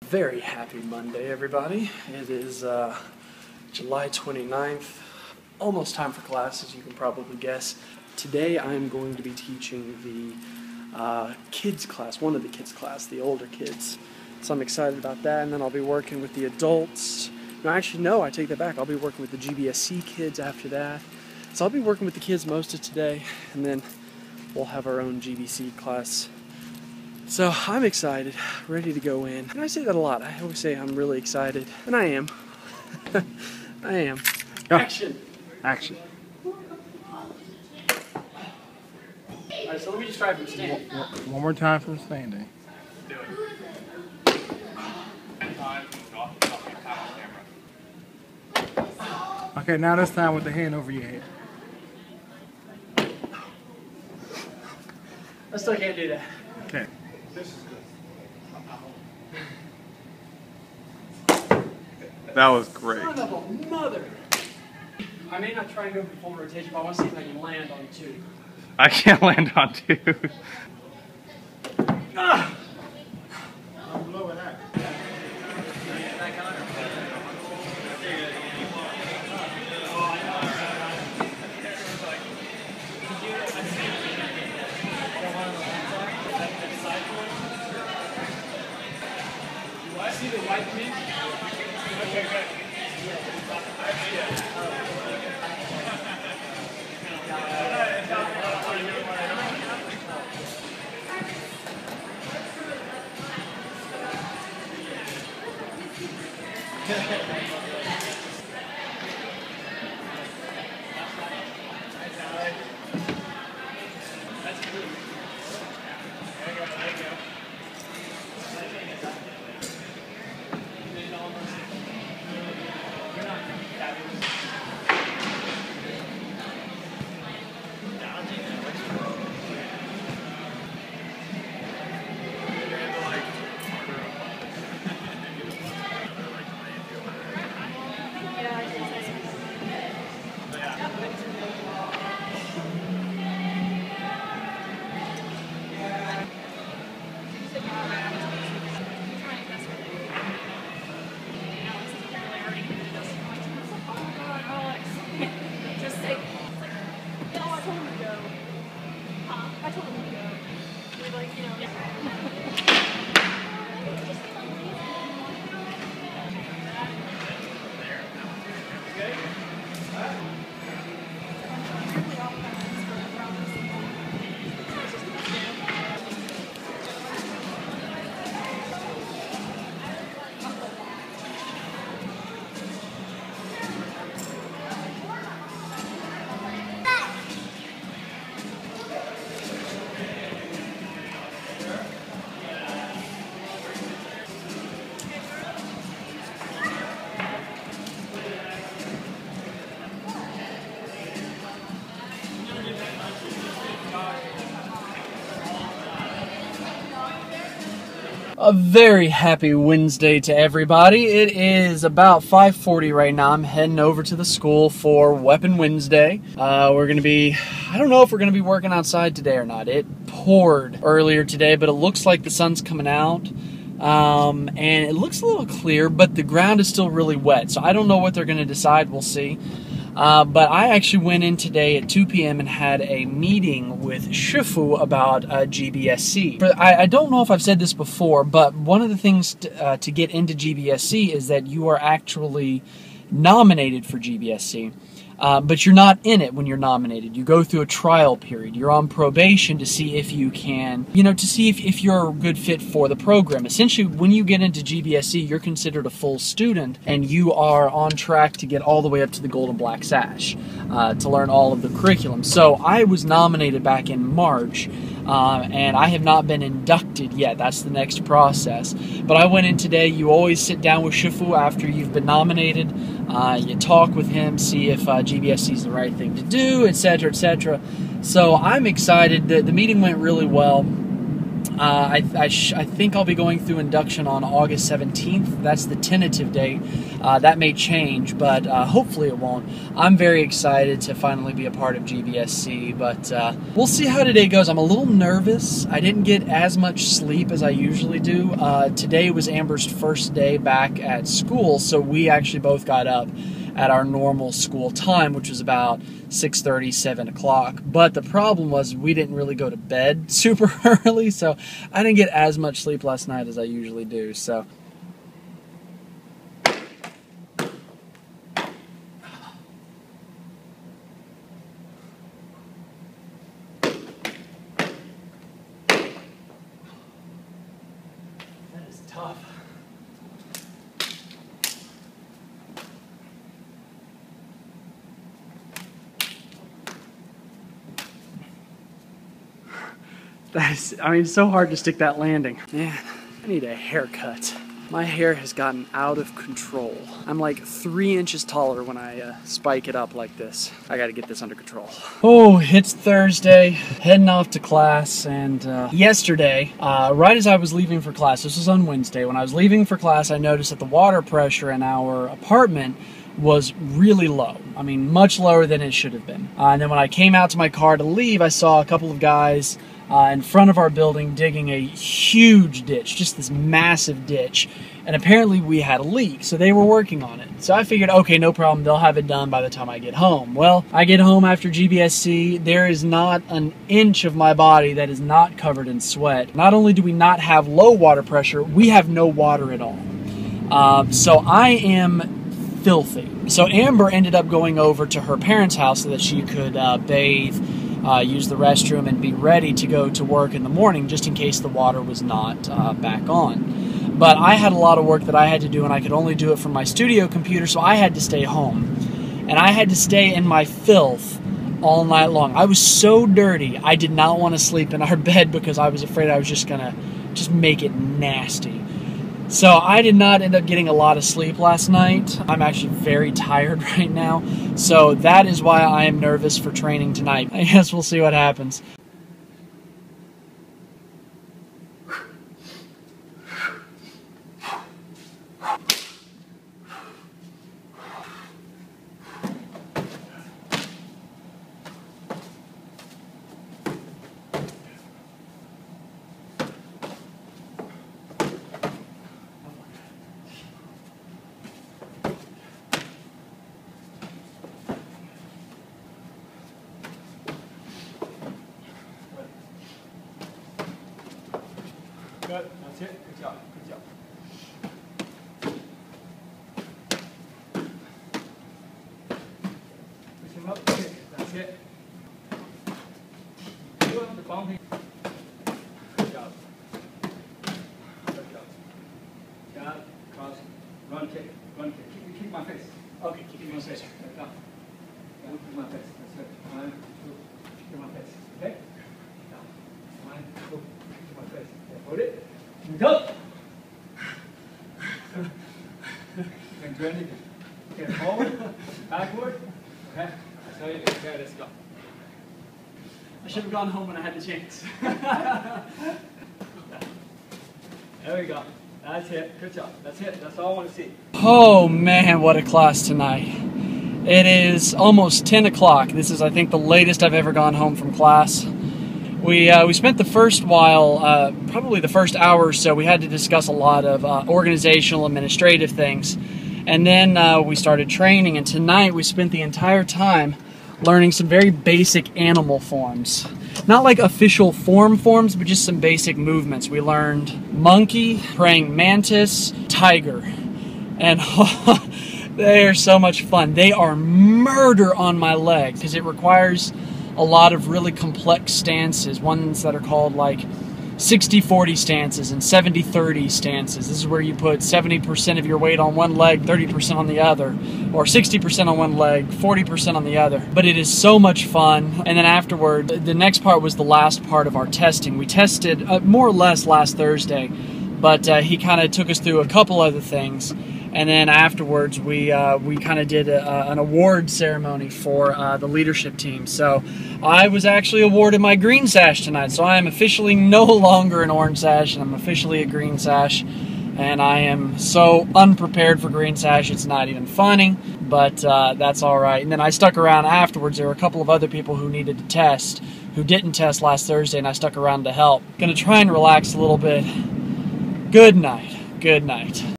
Very happy Monday, everybody. It is July 29th, almost time for class, as you can probably guess. Today I'm going to be teaching the kids class, one of the kids class, the older kids. So I'm excited about that, and then I'll be working with the adults. No, actually, no, I take that back. I'll be working with the GBSC kids after that. So I'll be working with the kids most of today, and then we'll have our own GBC class. So I'm excited, ready to go in. And I say that a lot. I always say I'm really excited, and I am. I am. Go. Action. Action. Alright, so let me just try from standing. One more time from standing. Do it. Okay, now this time with the hand over your head. I still can't do that. Okay. That was great. Son of a mother! I may not try and go for full rotation, but I want to see if I can land on two. I can't land on two. Ah! I'm blowing that. See the white pin? Okay, good. That's good. There you go, there you go. A very happy Wednesday to everybody. It is about 5:40 right now. I'm heading over to the school for Weapon Wednesday. We're going to be, I don't know if we're going to be working outside today or not. It poured earlier today, but it looks like the sun's coming out. And it looks a little clear, but the ground is still really wet. So I don't know what they're going to decide. We'll see. But I actually went in today at 2 p.m. and had a meeting with Shifu about GBSC. I don't know if I've said this before, but one of the things to get into GBSC is that you are actually nominated for GBSC. But you're not in it when you're nominated. You go through a trial period. You're on probation to see if you can, to see if you're a good fit for the program. Essentially, when you get into GBSC, you're considered a full student, and you are on track to get all the way up to the gold and black sash to learn all of the curriculum. So I was nominated back in March, and I have not been inducted yet. That's the next process. But I went in today. You always sit down with Shifu after you've been nominated. You talk with him, see if GBSC is the right thing to do, etc., etc. So I'm excited. The meeting went really well. I think I'll be going through induction on August 17th. That's the tentative date. That may change, but hopefully it won't. I'm very excited to finally be a part of GBSC, but we'll see how today goes. I'm a little nervous. I didn't get as much sleep as I usually do. Today was Amber's first day back at school, so we actually both got up at our normal school time, which was about 6:30, 7 o'clock. But the problem was we didn't really go to bed super early, so I didn't get as much sleep last night as I usually do. So that is tough. I mean, it's so hard to stick that landing. Man, I need a haircut. My hair has gotten out of control. I'm like 3 inches taller when I spike it up like this. I gotta get this under control. Oh, it's Thursday, heading off to class, and yesterday, right as I was leaving for class, this was on Wednesday, when I was leaving for class, I noticed that the water pressure in our apartment was really low. I mean, much lower than it should have been. And then when I came out to my car to leave, I saw a couple of guys in front of our building digging a huge ditch, just this massive ditch, and apparently we had a leak, so they were working on it. So I figured, okay, no problem, they'll have it done by the time I get home. Well, I get home after GBSC, there is not an inch of my body that is not covered in sweat. Not only do we not have low water pressure, we have no water at all. So I am filthy. So Amber ended up going over to her parents' house so that she could bathe, use the restroom, and be ready to go to work in the morning just in case the water was not back on. But I had a lot of work that I had to do, and I could only do it from my studio computer, so I had to stay home. And I had to stay in my filth all night long. I was so dirty, I did not want to sleep in our bed because I was afraid I was just gonna make it nasty. So I did not end up getting a lot of sleep last night. I'm actually very tired right now. So that is why I am nervous for training tonight. I guess we'll see what happens. Good. That's it. Good job. Good job. Push him up. Good. That's it. Do it. The palm here. Good job. Good job. Jab, cross, run kick, run kick. Keep my face. Okay, keep my face. Go. Keep my face. That's it. 1, 2. Keep my face. Okay? Go. 1, 2. Keep my face. Hold it. Go. You can do anything. Okay, forward, backward. Okay. That's how you do. Okay, let's go. I should have gone home when I had the chance. There we go. That's it. Good job. That's it. That's all I want to see. Oh man, what a class tonight. It is almost 10 o'clock. This is, I think, the latest I've ever gone home from class. We spent the first while, probably the first hour or so, we had to discuss a lot of organizational, administrative things. And then we started training, and tonight we spent the entire time learning some very basic animal forms. Not like official forms, but just some basic movements. We learned monkey, praying mantis, tiger. And they are so much fun. They are murder on my legs because it requires a lot of really complex stances, ones that are called like 60-40 stances and 70-30 stances. This is where you put 70% of your weight on one leg, 30% on the other, or 60% on one leg, 40% on the other. But it is so much fun. And then afterward, the next part was the last part of our testing. We tested more or less last Thursday but he kind of took us through a couple other things. And then afterwards, we kind of did an award ceremony for the leadership team. So I was actually awarded my green sash tonight. So I am officially no longer an orange sash, and I'm officially a green sash. And I am so unprepared for green sash, it's not even funny. But that's all right. And then I stuck around afterwards. There were a couple of other people who needed to test, who didn't test last Thursday, and I stuck around to help. Gonna try and relax a little bit. Good night. Good night.